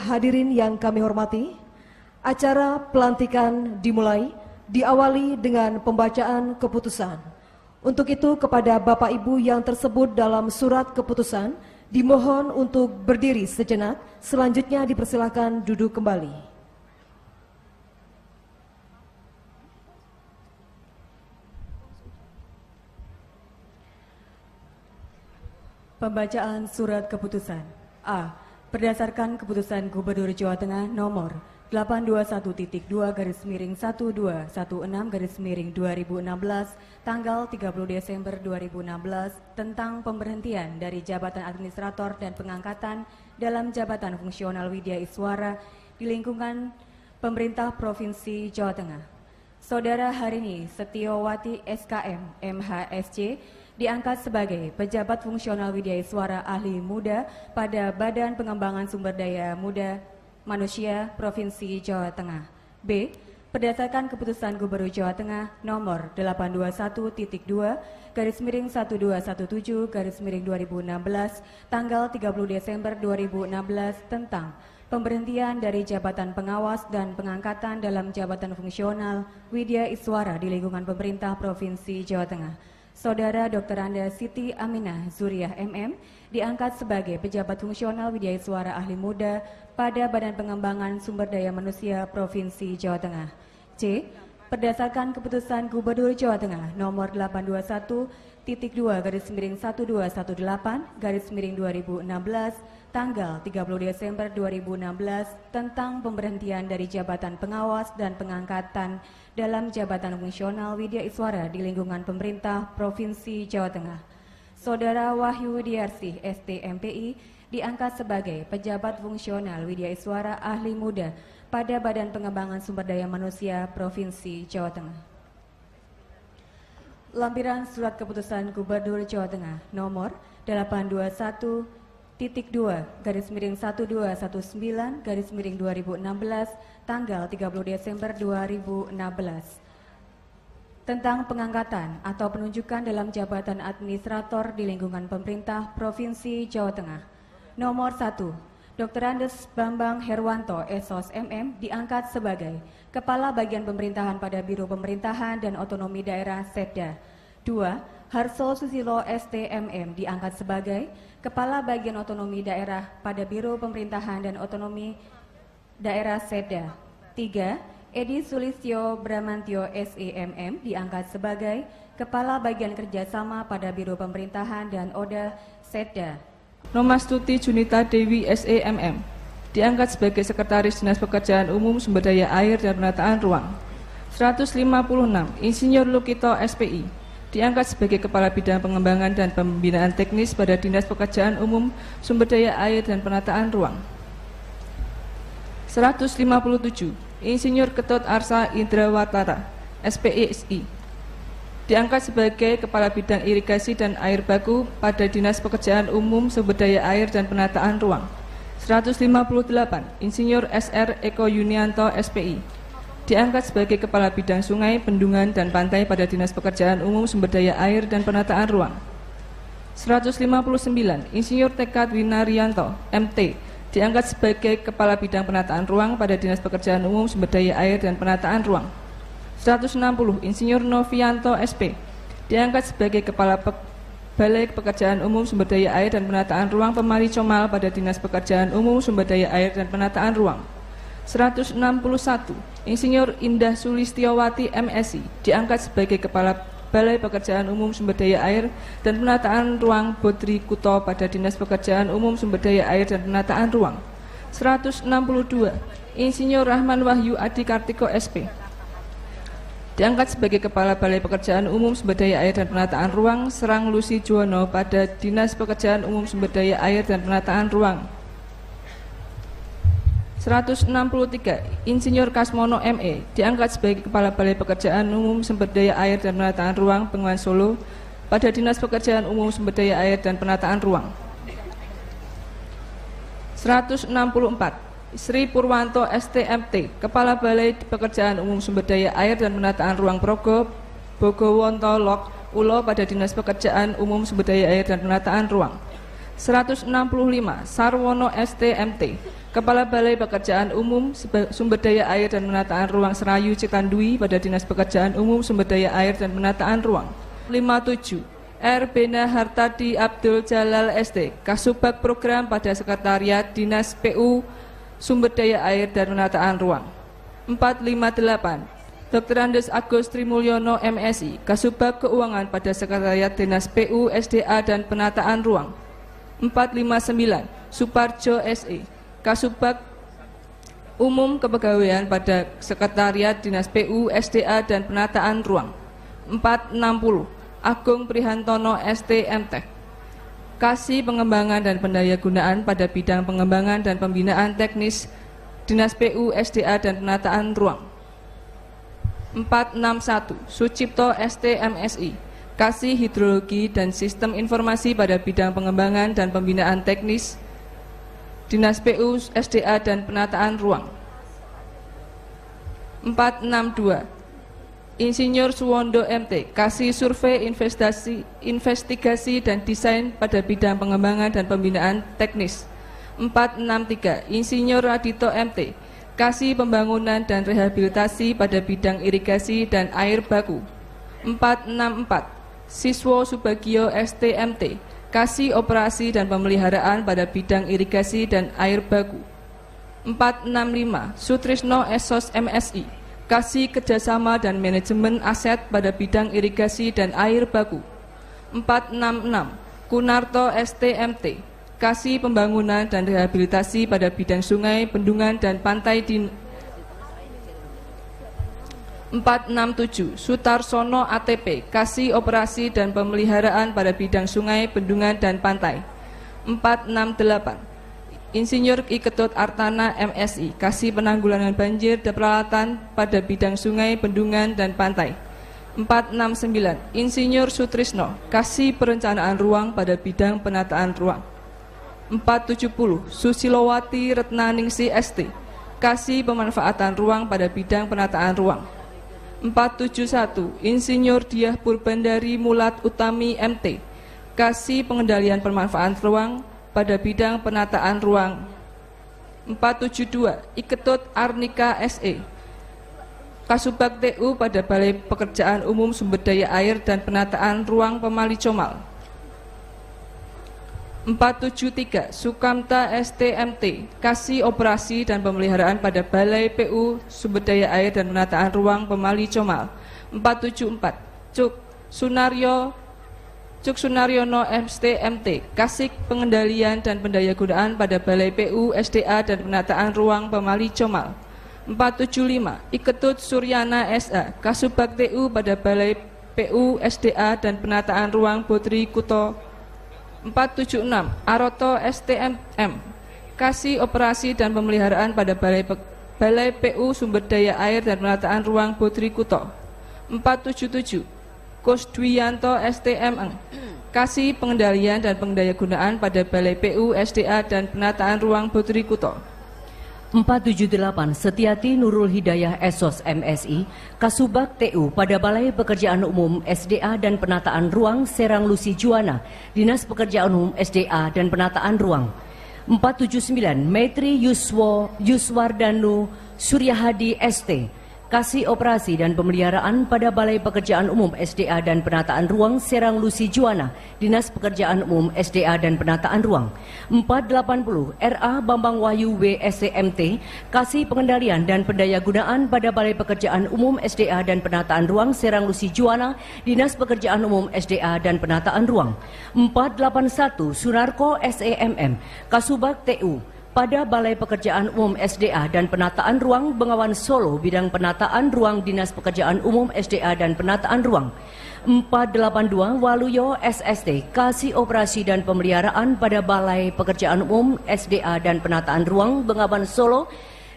Hadirin yang kami hormati, acara pelantikan dimulai, diawali dengan pembacaan keputusan. Untuk itu kepada Bapak Ibu yang tersebut dalam surat keputusan, dimohon untuk berdiri sejenak, selanjutnya dipersilakan duduk kembali. Pembacaan surat keputusan. A. Berdasarkan keputusan Gubernur Jawa Tengah nomor 821.2/1216/2016 tanggal 30 Desember 2016 tentang pemberhentian dari jabatan administrator dan pengangkatan dalam jabatan fungsional Widya Iswara di lingkungan pemerintah Provinsi Jawa Tengah. Saudara Harini Setiawati SKM MHSC diangkat sebagai pejabat fungsional Widya Iswara ahli muda pada Badan Pengembangan Sumber Daya Muda Manusia Provinsi Jawa Tengah. B. Berdasarkan keputusan Gubernur Jawa Tengah nomor 821.2/1217/2016 tanggal 30 Desember 2016 tentang pemberhentian dari jabatan pengawas dan pengangkatan dalam jabatan fungsional Widya Iswara di lingkungan pemerintah Provinsi Jawa Tengah. Saudara Dr. Anda Siti Aminah Zuriah MM diangkat sebagai pejabat fungsional Widya Iswara ahli muda pada Badan Pengembangan Sumber Daya Manusia Provinsi Jawa Tengah. C. Berdasarkan keputusan Gubernur Jawa Tengah nomor 821.2/1218/2016 tanggal 30 Desember 2016 tentang pemberhentian dari jabatan pengawas dan pengangkatan dalam jabatan fungsional Widya Iswara di lingkungan pemerintah Provinsi Jawa Tengah. Saudara Wahyu Widiarsih STMPI diangkat sebagai pejabat fungsional Widya Iswara ahli muda pada Badan Pengembangan Sumber Daya Manusia Provinsi Jawa Tengah. Lampiran Surat Keputusan Gubernur Jawa Tengah nomor 821.1219/2016 tanggal 30 Desember 2016 tentang pengangkatan atau penunjukan dalam jabatan administrator di lingkungan pemerintah Provinsi Jawa Tengah. Nomor 1. Dr. Andes Bambang Herwanto SOS MM diangkat sebagai Kepala Bagian Pemerintahan pada Biro Pemerintahan dan Otonomi Daerah Setda. 2. Harso Susilo STMM diangkat sebagai Kepala Bagian Otonomi Daerah pada Biro Pemerintahan dan Otonomi Daerah Setda. 3. Edi Sulistyo Bramantyo SEMM diangkat sebagai Kepala Bagian Kerjasama pada Biro Pemerintahan dan Oda Setda. Nomastuti Junita Dewi SEMM diangkat sebagai Sekretaris Dinas Pekerjaan Umum Sumber Daya Air dan Penataan Ruang. 156. Insinyur Lukito SPI diangkat sebagai Kepala Bidang Pengembangan dan Pembinaan Teknis pada Dinas Pekerjaan Umum Sumber Daya Air dan Penataan Ruang. 157. Insinyur Ketut Arsa Indrawatara SPISI diangkat sebagai Kepala Bidang Irigasi dan Air Baku pada Dinas Pekerjaan Umum Sumber Daya Air dan Penataan Ruang. 158. Insinyur SR Eko Yunianto SPI diangkat sebagai Kepala Bidang Sungai, Bendungan, dan Pantai pada Dinas Pekerjaan Umum Sumber Daya Air dan Penataan Ruang. 159. Insinyur Tekad Winaryanto MT diangkat sebagai Kepala Bidang Penataan Ruang pada Dinas Pekerjaan Umum Sumber Daya Air dan Penataan Ruang. 160. Insinyur Novianto SP diangkat sebagai Kepala Balai Pekerjaan Umum Sumber Daya Air dan Penataan Ruang Pemari Comal pada Dinas Pekerjaan Umum Sumber Daya Air dan Penataan Ruang. 161. Insinyur Indah Sulistiawati MSI diangkat sebagai Kepala Balai Pekerjaan Umum Sumber Daya Air dan Penataan Ruang Bodri Kuto pada Dinas Pekerjaan Umum Sumber Daya Air dan Penataan Ruang. 162. Insinyur Rahman Wahyu Adi Kartiko SP diangkat sebagai Kepala Balai Pekerjaan Umum Sumber Daya Air dan Penataan Ruang Serang Lusi Juwono pada Dinas Pekerjaan Umum Sumber Daya Air dan Penataan Ruang. 163. Insinyur Kasmono ME diangkat sebagai Kepala Balai Pekerjaan Umum Sumber Daya Air dan Penataan Ruang Bengawan Solo pada Dinas Pekerjaan Umum Sumber Daya Air dan Penataan Ruang. 164. Sri Purwanto STMT Kepala Balai Pekerjaan Umum Sumber Daya Air dan Penataan Ruang Progo Bogowonto Lok Ulo pada Dinas Pekerjaan Umum Sumber Daya Air dan Penataan Ruang. 165 Sarwono STMT, Kepala Balai Pekerjaan Umum Sumber Daya Air dan Penataan Ruang Serayu Citandui pada Dinas Pekerjaan Umum Sumber Daya Air dan Penataan Ruang. 57 R. Bena Hartadi Abdul Jalal ST, Kasubag Program pada Sekretariat Dinas PU Sumber Daya Air dan Penataan Ruang. 458 Dr. Andes Agus Trimulyono MSI, Kasubag Keuangan pada Sekretariat Dinas PU SDA dan Penataan Ruang. 459 Suparjo SE, Kasubag Umum Kepegawaian pada Sekretariat Dinas PU SDA dan Penataan Ruang. 460 Agung Prihantono STMT, Kasih Pengembangan dan Pendayagunaan pada bidang pengembangan dan pembinaan teknis Dinas PU SDA dan Penataan Ruang. 461 Sucipto STMSI, Kasih Hidrologi dan Sistem Informasi pada bidang pengembangan dan pembinaan teknis Dinas PU SDA dan Penataan Ruang. 462 Insinyur Suwondo MT, Kasih Survei Investigasi dan Desain pada bidang pengembangan dan pembinaan teknis. 463 Insinyur Radito MT, Kasih Pembangunan dan Rehabilitasi pada bidang irigasi dan air baku. 464 Siswo Subagio STMT, Kasih Operasi dan Pemeliharaan pada bidang irigasi dan air baku. 465 Sutrisno Esos MSI, Kasih Kerjasama dan Manajemen Aset pada bidang irigasi dan air baku. 466 Kunarto STMT, Kasih Pembangunan dan Rehabilitasi pada bidang sungai, bendungan dan pantai di 467 Sutarsono ATP, Kasih Operasi dan Pemeliharaan pada bidang sungai, bendungan dan pantai. 468 Insinyur I. Ketut Artana MSI, Kasih Penanggulangan Banjir dan Peralatan pada bidang sungai, bendungan dan pantai. 469 Insinyur Sutrisno, Kasih Perencanaan Ruang pada bidang penataan ruang. 470 Susilowati Retnaningsi ST, Kasih Pemanfaatan Ruang pada bidang penataan ruang. 471 Insinyur Diah Purbandari Mulat Utami MT, Kasih Pengendalian Pemanfaatan Ruang pada bidang penataan ruang. 472 Iketut Arnika SE, Kasubag TU pada Balai Pekerjaan Umum Sumber Daya Air dan Penataan Ruang Pemali Comal. 473 Sukamta STMT, Kasih Operasi dan Pemeliharaan pada Balai PU Sumber Daya Air dan Penataan Ruang Pemali Comal. 474 Cuk Sunaryono STMT, Kasih Pengendalian dan Pendayagunaan pada Balai PU SDA dan Penataan Ruang Pemali Comal. 475 Iketut Suryana SA, Kasubag TU pada Balai PU SDA dan Penataan Ruang Botri Kuto. 476 Aroto STMM, Kasih Operasi dan Pemeliharaan pada Balai PU Sumber Daya Air dan Penataan Ruang Botri Kuto. 477 Kusdwiyanto STMN, Kasih Pengendalian dan Pendayagunaan pada Balai PU SDA dan Penataan Ruang Botri Kuto. 478 Setiati Nurul Hidayah Esos MSI, Kasubag TU pada Balai Pekerjaan Umum SDA dan Penataan Ruang Serang Lusi Juwana, Dinas Pekerjaan Umum SDA dan Penataan Ruang. 479 Maitri Yuswardanu Suryahadi ST, Kasih Operasi dan Pemeliharaan pada Balai Pekerjaan Umum SDA dan Penataan Ruang Serang Lusi Juwana, Dinas Pekerjaan Umum SDA dan Penataan Ruang. 480 RA Bambang Wahyu WSCMT, Kasih Pengendalian dan Pendayagunaan pada Balai Pekerjaan Umum SDA dan Penataan Ruang Serang Lusi Juwana, Dinas Pekerjaan Umum SDA dan Penataan Ruang. 481 Sunarko SEMM, Kasubag TU pada Balai Pekerjaan Umum SDA dan Penataan Ruang Bengawan Solo, bidang penataan ruang Dinas Pekerjaan Umum SDA dan Penataan Ruang. 482 Waluyo SST, Kasih Operasi dan Pemeliharaan pada Balai Pekerjaan Umum SDA dan Penataan Ruang Bengawan Solo,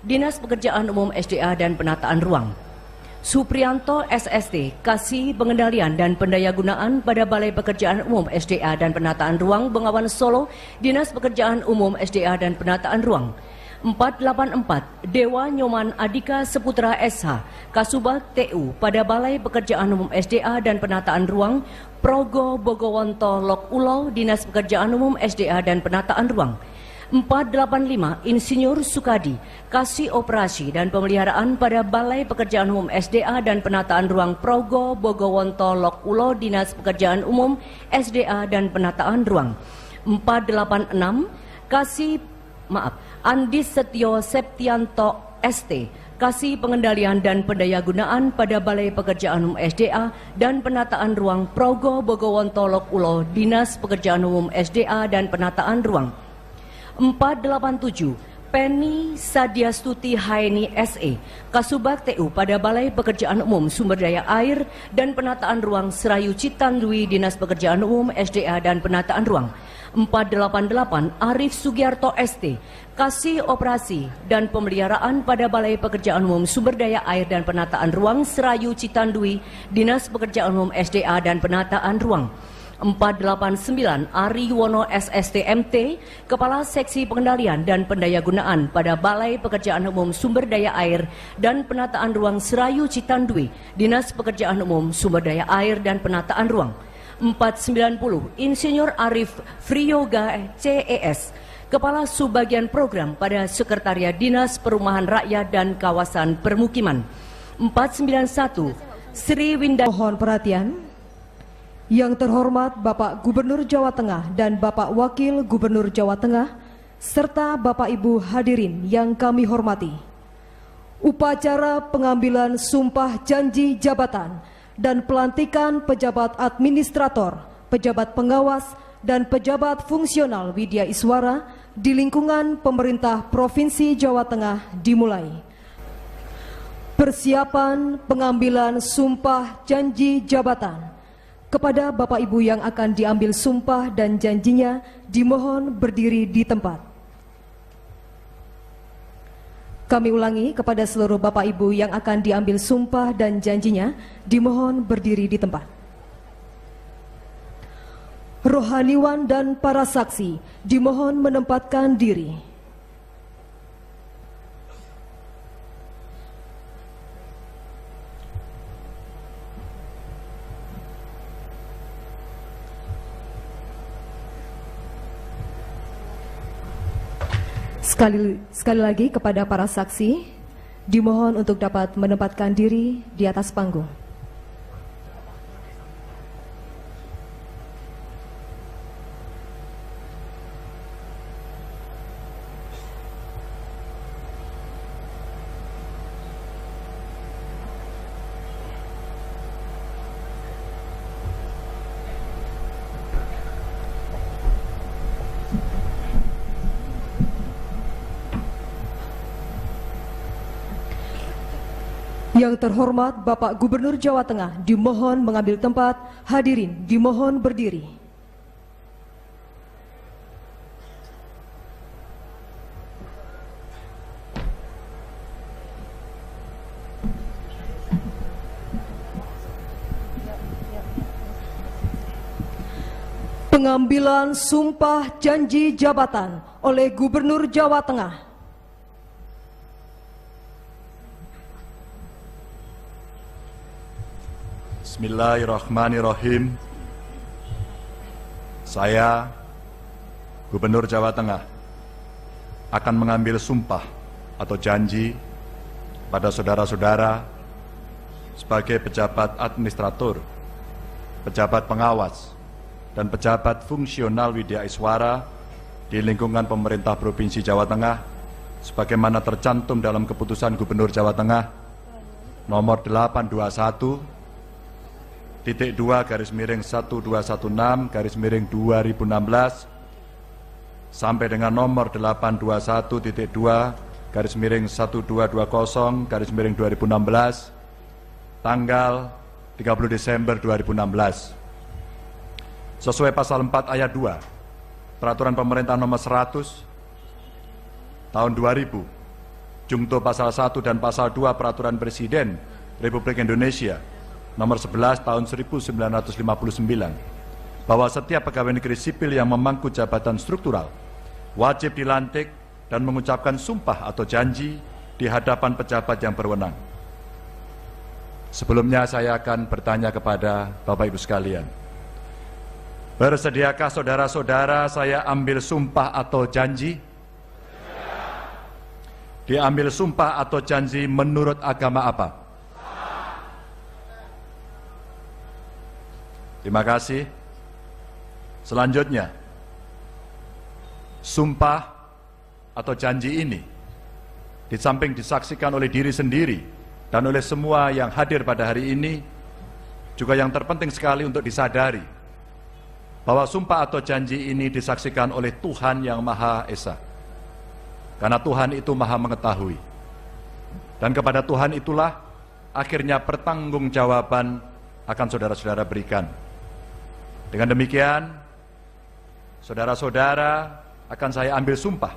Dinas Pekerjaan Umum SDA dan Penataan Ruang. Suprianto SST, Kasih Pengendalian dan Pendayagunaan pada Balai Pekerjaan Umum SDA dan Penataan Ruang Bengawan Solo, Dinas Pekerjaan Umum SDA dan Penataan Ruang. 484 Dewa Nyoman Adika Seputra SH, Kasubag TU pada Balai Pekerjaan Umum SDA dan Penataan Ruang, Progo Bogowonto Lok Ulo, Dinas Pekerjaan Umum SDA dan Penataan Ruang. 485 Insinyur Sukadi, Kasih Operasi dan Pemeliharaan pada Balai Pekerjaan Umum SDA dan Penataan Ruang Progo Bogowonto Lok Ulo, Dinas Pekerjaan Umum SDA dan Penataan Ruang. 486 Andi Setio Septianto ST, Kasih Pengendalian dan Pendayagunaan pada Balai Pekerjaan Umum SDA dan Penataan Ruang Progo Bogowonto Lok Ulo, Dinas Pekerjaan Umum SDA dan Penataan Ruang. 487 Penny Sadiastuti Haini SE, Kasubag TU pada Balai Pekerjaan Umum Sumber Daya Air dan Penataan Ruang Serayu Citandui, Dinas Pekerjaan Umum SDA dan Penataan Ruang. 488 Arif Sugiarto ST, Kasih Operasi dan Pemeliharaan pada Balai Pekerjaan Umum Sumber Daya Air dan Penataan Ruang Serayu Citandui, Dinas Pekerjaan Umum SDA dan Penataan Ruang. 489 Ari Yuwono SSTMT, Kepala Seksi Pengendalian dan Pendayagunaan pada Balai Pekerjaan Umum Sumber Daya Air dan Penataan Ruang Serayu Citandui, Dinas Pekerjaan Umum Sumber Daya Air dan Penataan Ruang. 490 Insinyur Arif Friyoga CES, Kepala Subbagian Program pada Sekretariat Dinas Perumahan Rakyat dan Kawasan Permukiman. 491 Sri Winda. Mohon perhatian. Yang terhormat Bapak Gubernur Jawa Tengah dan Bapak Wakil Gubernur Jawa Tengah, serta Bapak Ibu hadirin yang kami hormati. Upacara pengambilan sumpah janji jabatan dan pelantikan pejabat administrator, pejabat pengawas, dan pejabat fungsional Widya Iswara di lingkungan pemerintah Provinsi Jawa Tengah dimulai. Persiapan pengambilan sumpah janji jabatan. Kepada Bapak Ibu yang akan diambil sumpah dan janjinya, dimohon berdiri di tempat. Kami ulangi, kepada seluruh Bapak Ibu yang akan diambil sumpah dan janjinya, dimohon berdiri di tempat. Rohaniwan dan para saksi dimohon menempatkan diri. Sekali lagi kepada para saksi, dimohon untuk dapat menempatkan diri di atas panggung. Yang terhormat Bapak Gubernur Jawa Tengah dimohon mengambil tempat, hadirin dimohon berdiri. Pengambilan sumpah janji jabatan oleh Gubernur Jawa Tengah. Bismillahirrahmanirrahim. Saya, Gubernur Jawa Tengah, akan mengambil sumpah atau janji pada saudara-saudara sebagai pejabat administrator, pejabat pengawas, dan pejabat fungsional Widya Iswara di lingkungan pemerintah Provinsi Jawa Tengah sebagaimana tercantum dalam keputusan Gubernur Jawa Tengah nomor 821.2/1216/2016 sampai dengan nomor 821.2/1220/2016 tanggal 30 Desember 2016. Sesuai pasal 4 ayat 2 Peraturan Pemerintah nomor 100 tahun 2000, jungto pasal 1 dan pasal 2 Peraturan Presiden Republik Indonesia nomor 11 tahun 1959, bahwa setiap pegawai negeri sipil yang memangku jabatan struktural wajib dilantik dan mengucapkan sumpah atau janji di hadapan pejabat yang berwenang. Sebelumnya saya akan bertanya kepada Bapak Ibu sekalian. Bersediakah saudara-saudara saya ambil sumpah atau janji? Diambil sumpah atau janji menurut agama apa? Terima kasih. Selanjutnya, sumpah atau janji ini di samping disaksikan oleh diri sendiri dan oleh semua yang hadir pada hari ini, juga yang terpenting sekali untuk disadari bahwa sumpah atau janji ini disaksikan oleh Tuhan yang Maha Esa. Karena Tuhan itu Maha mengetahui. Dan kepada Tuhan itulah akhirnya pertanggungjawaban akan saudara-saudara berikan. Dengan demikian, saudara-saudara akan saya ambil sumpah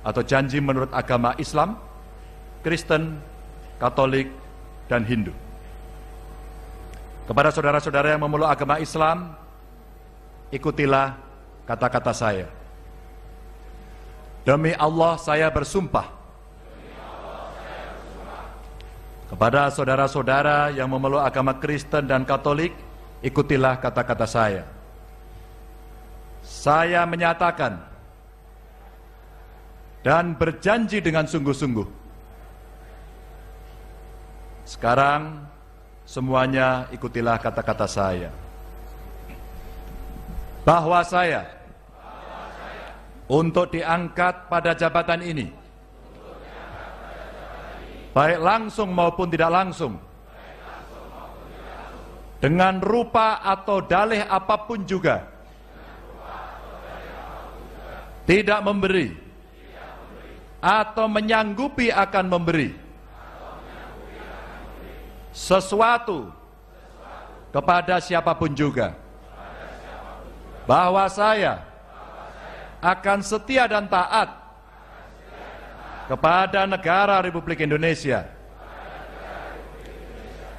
atau janji menurut agama Islam, Kristen, Katolik, dan Hindu. Kepada saudara-saudara yang memeluk agama Islam, ikutilah kata-kata saya. Demi Allah saya bersumpah. Kepada saudara-saudara yang memeluk agama Kristen dan Katolik, ikutilah kata-kata saya. Saya menyatakan dan berjanji dengan sungguh-sungguh. Sekarang semuanya ikutilah kata-kata saya. Bahwa saya untuk diangkat pada jabatan ini, baik langsung maupun tidak langsung, dengan rupa atau dalih apapun juga, tidak memberi atau menyanggupi akan memberi sesuatu kepada siapapun juga, bahwa saya akan setia dan taat kepada negara Republik Indonesia,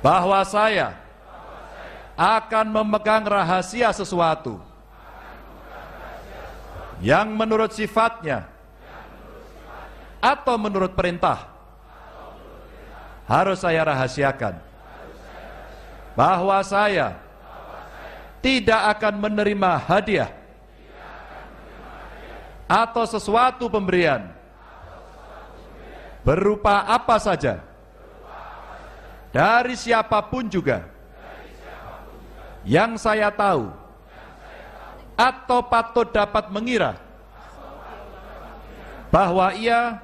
bahwa saya akan memegang rahasia sesuatu yang menurut sifatnya atau menurut perintah harus saya rahasiakan, bahwa saya tidak akan menerima hadiah atau sesuatu pemberian berupa apa saja dari siapapun juga yang saya tahu atau patut dapat mengira bahwa ia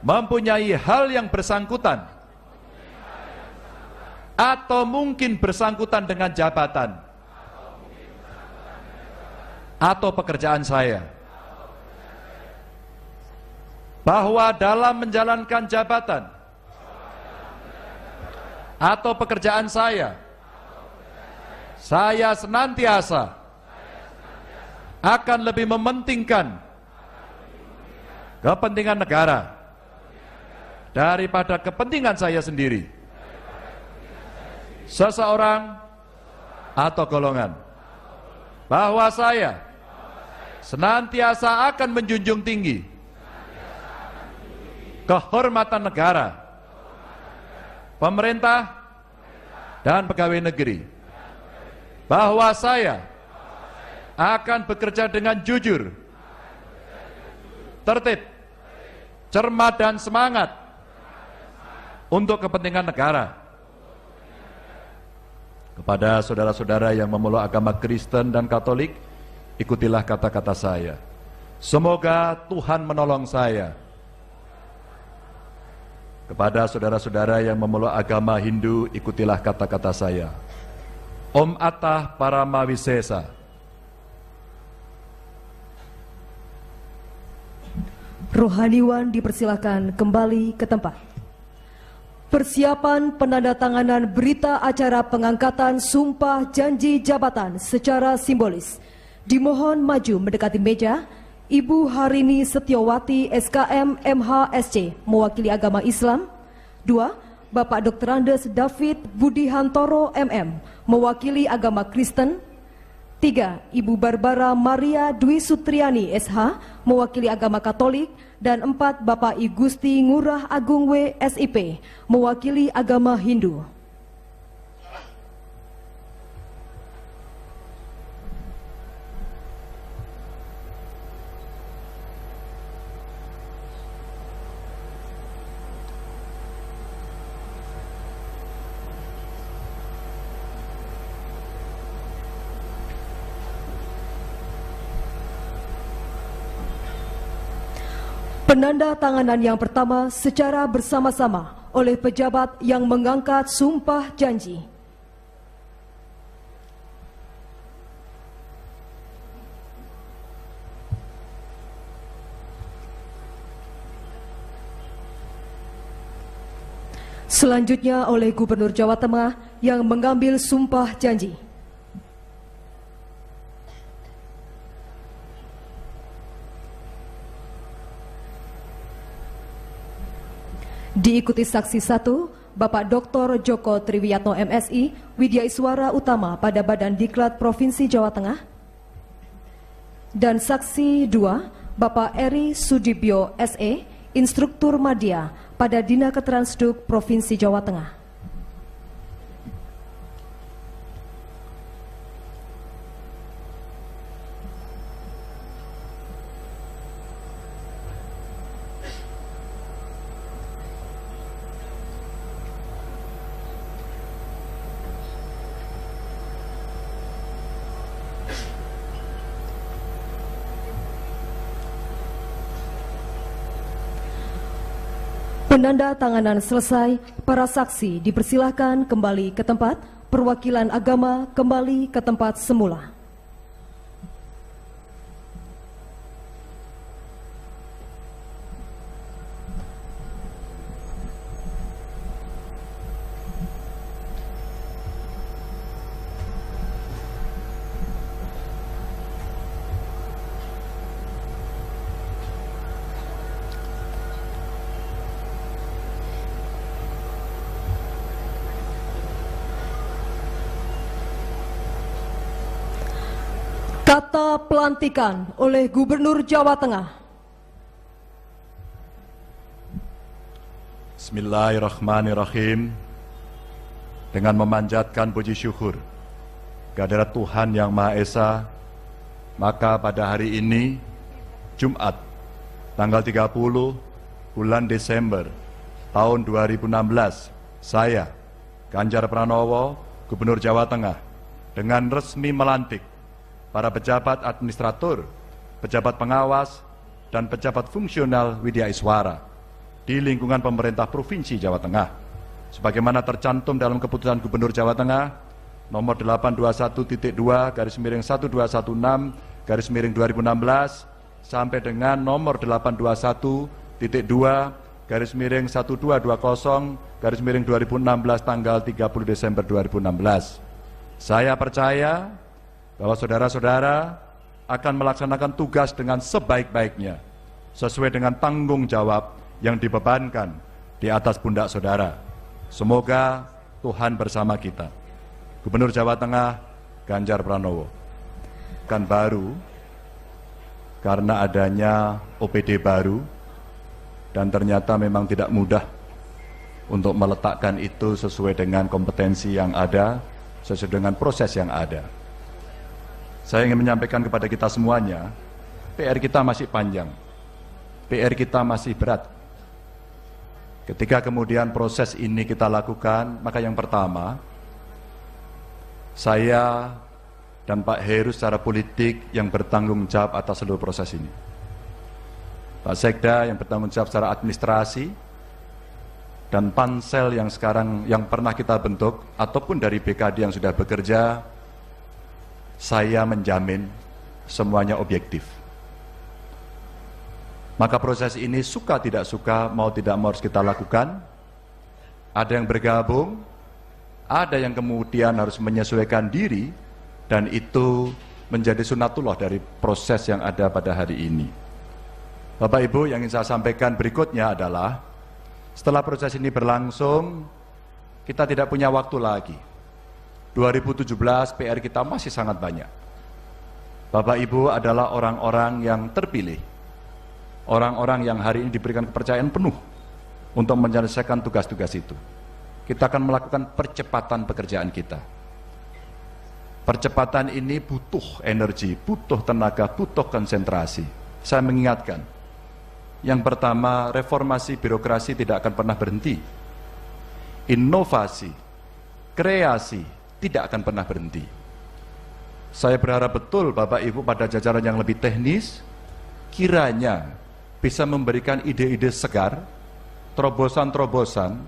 mempunyai hal yang bersangkutan atau mungkin bersangkutan dengan jabatan atau pekerjaan saya, bahwa dalam menjalankan jabatan atau pekerjaan saya senantiasa akan lebih mementingkan kepentingan negara daripada kepentingan saya sendiri, seseorang atau golongan, bahwa saya senantiasa akan menjunjung tinggi kehormatan negara, pemerintah, dan pegawai negeri, bahwa saya akan bekerja dengan jujur, tertib, cermat, dan semangat untuk kepentingan negara. Kepada saudara-saudara yang memeluk agama Kristen dan Katolik, ikutilah kata-kata saya. Semoga Tuhan menolong saya. Kepada saudara-saudara yang memeluk agama Hindu, ikutilah kata-kata saya. Om Atah Paramawisesa. Rohaniwan dipersilakan kembali ke tempat. Persiapan penandatanganan berita acara pengangkatan sumpah janji jabatan secara simbolis. Dimohon maju mendekati meja Ibu Harini Setiawati SKM MHSC mewakili agama Islam. 2. Bapak Dr. Andes David Budi Hantoro MM mewakili agama Kristen. 3. Ibu Barbara Maria Dwi Sutriani SH mewakili agama Katolik, dan 4. Bapak I Gusti Ngurah Agung W SIP mewakili agama Hindu. Penanda tanganan yang pertama secara bersama-sama oleh pejabat yang mengangkat sumpah janji. Selanjutnya oleh Gubernur Jawa Tengah yang mengambil sumpah janji. Diikuti saksi 1, Bapak Dr. Joko Triwiyatno MSI, Widya Iswara Utama pada Badan Diklat Provinsi Jawa Tengah. Dan saksi 2, Bapak Eri Sudibyo SE, Instruktur Madya pada Dinaketeransduk Provinsi Jawa Tengah. Penanda tanganan selesai, para saksi dipersilahkan kembali ke tempat, perwakilan agama kembali ke tempat semula. Kata pelantikan oleh Gubernur Jawa Tengah. Bismillahirrahmanirrahim. Dengan memanjatkan puji syukur kehadirat Tuhan Yang Maha Esa, maka pada hari ini, Jumat, tanggal 30 bulan Desember tahun 2016, saya, Ganjar Pranowo, Gubernur Jawa Tengah, dengan resmi melantik para pejabat administrator, pejabat pengawas, dan pejabat fungsional Widya Iswara di lingkungan pemerintah Provinsi Jawa Tengah, sebagaimana tercantum dalam keputusan Gubernur Jawa Tengah nomor 821.2, 1216 sampai dengan nomor 821.2-1220 tanggal 30 Desember 2016. Saya percaya bahwa saudara-saudara akan melaksanakan tugas dengan sebaik-baiknya, sesuai dengan tanggung jawab yang dibebankan di atas pundak saudara. Semoga Tuhan bersama kita. Gubernur Jawa Tengah, Ganjar Pranowo. Kan baru, karena adanya OPD baru, dan ternyata memang tidak mudah untuk meletakkan itu sesuai dengan kompetensi yang ada, sesuai dengan proses yang ada. Saya ingin menyampaikan kepada kita semuanya, PR kita masih panjang, PR kita masih berat. Ketika kemudian proses ini kita lakukan, maka yang pertama, saya dan Pak Heru secara politik yang bertanggung jawab atas seluruh proses ini. Pak Sekda yang bertanggung jawab secara administrasi, dan pansel yang sekarang yang pernah kita bentuk, ataupun dari BKD yang sudah bekerja, saya menjamin semuanya objektif. Maka proses ini suka tidak suka, mau tidak mau harus kita lakukan. Ada yang bergabung, ada yang kemudian harus menyesuaikan diri, dan itu menjadi sunatullah dari proses yang ada pada hari ini. Bapak Ibu, yang ingin saya sampaikan berikutnya adalah, setelah proses ini berlangsung, kita tidak punya waktu lagi. 2017 PR kita masih sangat banyak. Bapak Ibu adalah orang-orang yang terpilih, orang-orang yang hari ini diberikan kepercayaan penuh untuk menyelesaikan tugas-tugas itu. Kita akan melakukan percepatan pekerjaan kita. Percepatan ini butuh energi, butuh tenaga, butuh konsentrasi. Saya mengingatkan, yang pertama, reformasi birokrasi tidak akan pernah berhenti. Inovasi, kreasi tidak akan pernah berhenti. Saya berharap betul Bapak Ibu pada jajaran yang lebih teknis kiranya bisa memberikan ide-ide segar, terobosan-terobosan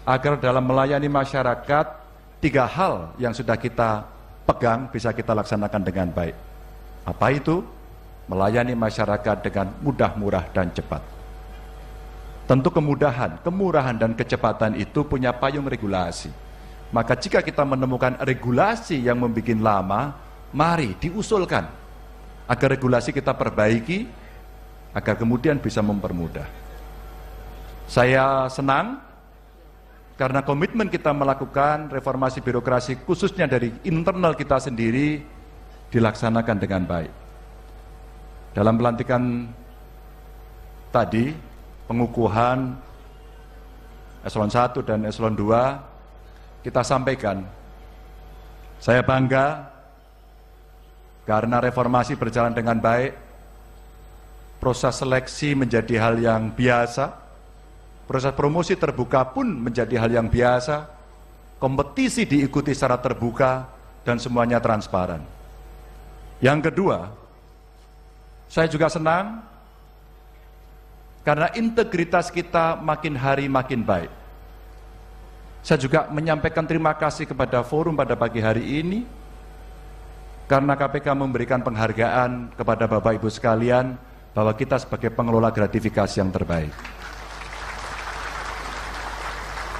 agar dalam melayani masyarakat 3 hal yang sudah kita pegang bisa kita laksanakan dengan baik. Apa itu? Melayani masyarakat dengan mudah, murah, dan cepat. Tentu kemudahan, kemurahan, dan kecepatan itu punya payung regulasi. Maka jika kita menemukan regulasi yang membuat lama, mari diusulkan agar regulasi kita perbaiki, agar kemudian bisa mempermudah. Saya senang karena komitmen kita melakukan reformasi birokrasi khususnya dari internal kita sendiri dilaksanakan dengan baik. Dalam pelantikan tadi, pengukuhan eselon 1 dan eselon 2 kita sampaikan, saya bangga karena reformasi berjalan dengan baik, proses seleksi menjadi hal yang biasa, proses promosi terbuka pun menjadi hal yang biasa, kompetisi diikuti secara terbuka, dan semuanya transparan. Yang kedua, saya juga senang karena integritas kita makin hari makin baik. Saya juga menyampaikan terima kasih kepada forum pada pagi hari ini, karena KPK memberikan penghargaan kepada Bapak Ibu sekalian, bahwa kita sebagai pengelola gratifikasi yang terbaik.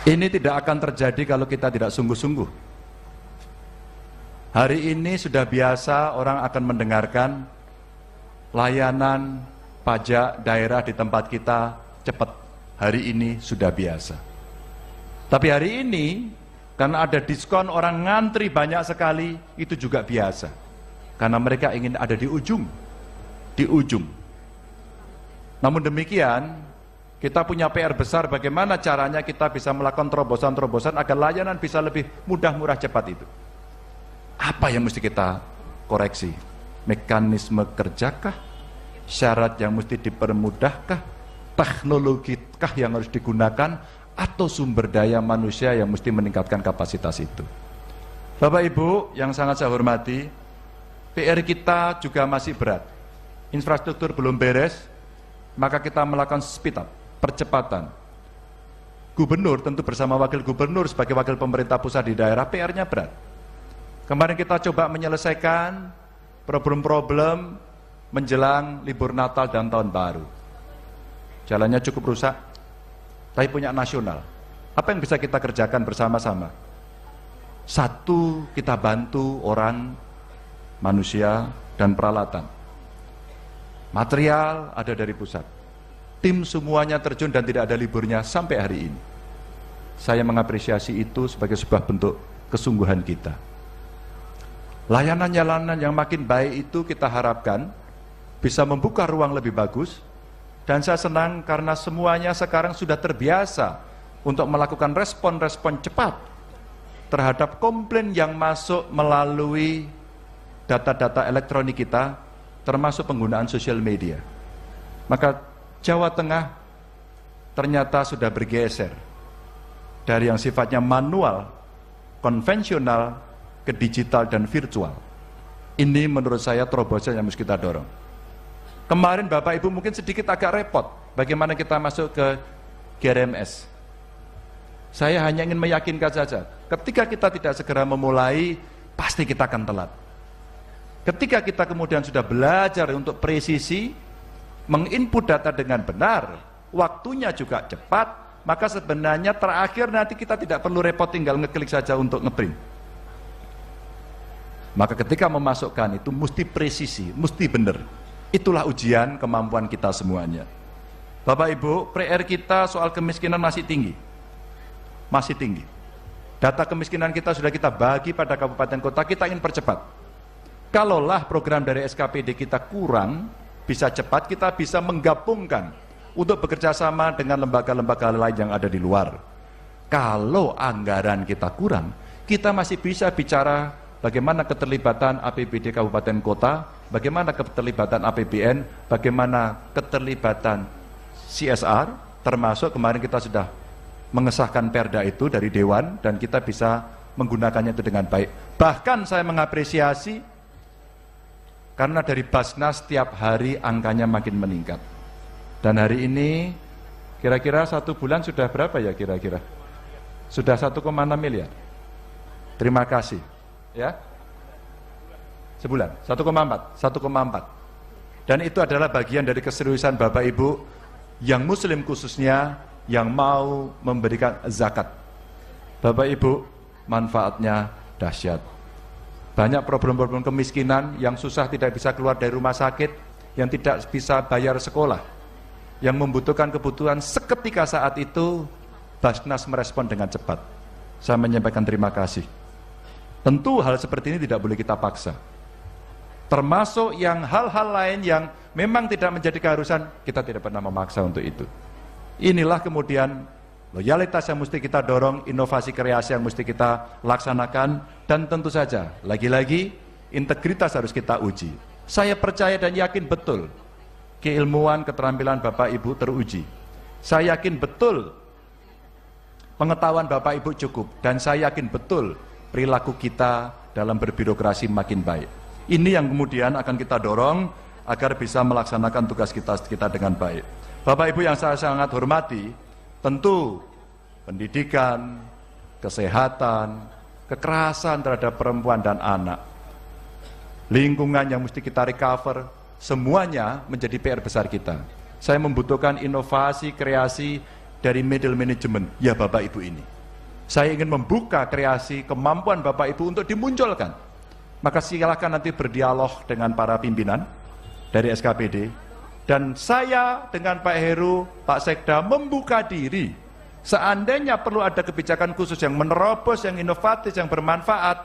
Ini tidak akan terjadi kalau kita tidak sungguh-sungguh. Hari ini sudah biasa orang akan mendengarkan layanan pajak daerah di tempat kita cepat. Hari ini sudah biasa. Tapi hari ini, karena ada diskon orang ngantri banyak sekali, itu juga biasa. Karena mereka ingin ada di ujung. Di ujung. Namun demikian, kita punya PR besar bagaimana caranya kita bisa melakukan terobosan-terobosan agar layanan bisa lebih mudah, murah, cepat itu. Apa yang mesti kita koreksi? Mekanisme kerjakah? Syarat yang mesti dipermudahkah? Teknologikah yang harus digunakan? Atau sumber daya manusia yang mesti meningkatkan kapasitas itu? Bapak Ibu yang sangat saya hormati, PR kita juga masih berat. Infrastruktur belum beres, maka kita melakukan speed up, percepatan. Gubernur tentu bersama wakil gubernur sebagai wakil pemerintah pusat di daerah, PR-nya berat. Kemarin kita coba menyelesaikan problem-problem menjelang libur Natal dan Tahun Baru. Jalannya cukup rusak, tapi punya nasional. Apa yang bisa kita kerjakan bersama-sama? Satu, kita bantu orang, manusia, dan peralatan. Material ada dari pusat. Tim semuanya terjun dan tidak ada liburnya sampai hari ini. Saya mengapresiasi itu sebagai sebuah bentuk kesungguhan kita. Layanan-layanan yang makin baik itu kita harapkan bisa membuka ruang lebih bagus, dan saya senang karena semuanya sekarang sudah terbiasa untuk melakukan respon-respon cepat terhadap komplain yang masuk melalui data-data elektronik kita, termasuk penggunaan sosial media. Maka Jawa Tengah ternyata sudah bergeser dari yang sifatnya manual, konvensional, ke digital dan virtual. Ini menurut saya terobosan yang harus kita dorong. Kemarin Bapak Ibu mungkin sedikit agak repot bagaimana kita masuk ke GRMS. Saya hanya ingin meyakinkan saja, ketika kita tidak segera memulai, pasti kita akan telat. Ketika kita kemudian sudah belajar untuk presisi, menginput data dengan benar, waktunya juga cepat, maka sebenarnya terakhir nanti kita tidak perlu repot tinggal ngeklik saja untuk ngeprint. Maka ketika memasukkan itu mesti presisi, mesti benar. Itulah ujian kemampuan kita semuanya. Bapak Ibu, PR kita soal kemiskinan masih tinggi. Masih tinggi. Data kemiskinan kita sudah kita bagi pada kabupaten kota, kita ingin percepat. Kalaulah program dari SKPD kita kurang, bisa cepat, kita bisa menggabungkan untuk bekerja sama dengan lembaga-lembaga lain yang ada di luar. Kalau anggaran kita kurang, kita masih bisa bicara bagaimana keterlibatan APBD Kabupaten Kota, bagaimana keterlibatan APBN, bagaimana keterlibatan CSR, termasuk kemarin kita sudah mengesahkan perda itu dari Dewan, dan kita bisa menggunakannya itu dengan baik. Bahkan saya mengapresiasi karena dari Basnas setiap hari angkanya makin meningkat. Dan hari ini kira-kira 1 bulan sudah berapa ya kira-kira? Sudah 1,6 miliar. Terima kasih. Ya. Sebulan 1,4. Dan itu adalah bagian dari keseriusan Bapak Ibu yang Muslim khususnya yang mau memberikan zakat. Bapak Ibu, manfaatnya dahsyat. Banyak problem-problem kemiskinan yang susah tidak bisa keluar dari rumah sakit, yang tidak bisa bayar sekolah, yang membutuhkan kebutuhan seketika saat itu, Basnas merespon dengan cepat. Saya menyampaikan terima kasih. Tentu hal seperti ini tidak boleh kita paksa. Termasuk yang hal-hal lain yang memang tidak menjadi keharusan, kita tidak pernah memaksa untuk itu. Inilah kemudian loyalitas yang mesti kita dorong, inovasi kreasi yang mesti kita laksanakan, dan tentu saja, lagi-lagi, integritas harus kita uji. Saya percaya dan yakin betul, keilmuan, keterampilan Bapak Ibu teruji. Saya yakin betul, pengetahuan Bapak Ibu cukup, dan saya yakin betul, perilaku kita dalam berbirokrasi makin baik. Ini yang kemudian akan kita dorong, agar bisa melaksanakan tugas kita dengan baik. Bapak Ibu yang saya sangat hormati, tentu pendidikan, kesehatan, kekerasan terhadap perempuan dan anak, lingkungan yang mesti kita recover, semuanya menjadi PR besar kita. Saya membutuhkan inovasi, kreasi dari middle management, ya Bapak Ibu ini. Saya ingin membuka kreasi, kemampuan Bapak Ibu untuk dimunculkan. Maka silakan nanti berdialog dengan para pimpinan dari SKPD, dan saya dengan Pak Heru, Pak Sekda membuka diri. Seandainya perlu ada kebijakan khusus yang menerobos, yang inovatif, yang bermanfaat,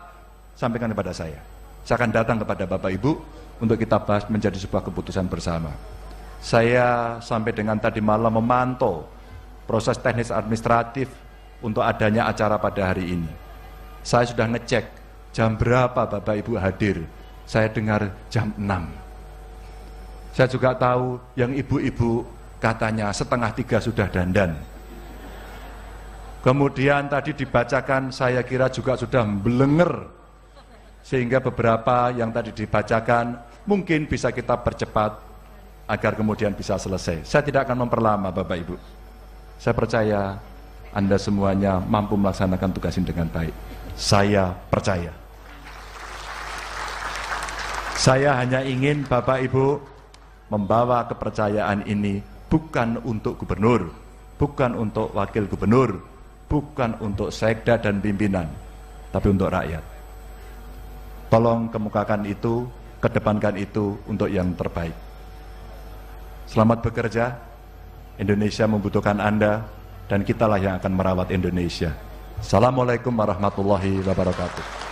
sampaikan kepada saya. Saya akan datang kepada Bapak Ibu untuk kita bahas menjadi sebuah keputusan bersama. Saya sampai dengan tadi malam memantau proses teknis administratif untuk adanya acara pada hari ini. Saya sudah ngecek jam berapa Bapak Ibu hadir. Saya dengar jam 6. Saya juga tahu yang ibu-ibu katanya 2:30 sudah dandan. Kemudian tadi dibacakan, saya kira juga sudah belenger, sehingga beberapa yang tadi dibacakan mungkin bisa kita percepat agar kemudian bisa selesai. Saya tidak akan memperlama Bapak Ibu. Saya percaya Anda semuanya mampu melaksanakan tugas ini dengan baik. Saya percaya. Saya hanya ingin Bapak Ibu membawa kepercayaan ini bukan untuk gubernur, bukan untuk wakil gubernur, bukan untuk sekda dan pimpinan, tapi untuk rakyat. Tolong kemukakan itu, kedepankan itu untuk yang terbaik. Selamat bekerja, Indonesia membutuhkan Anda, dan kitalah yang akan merawat Indonesia. Assalamualaikum warahmatullahi wabarakatuh.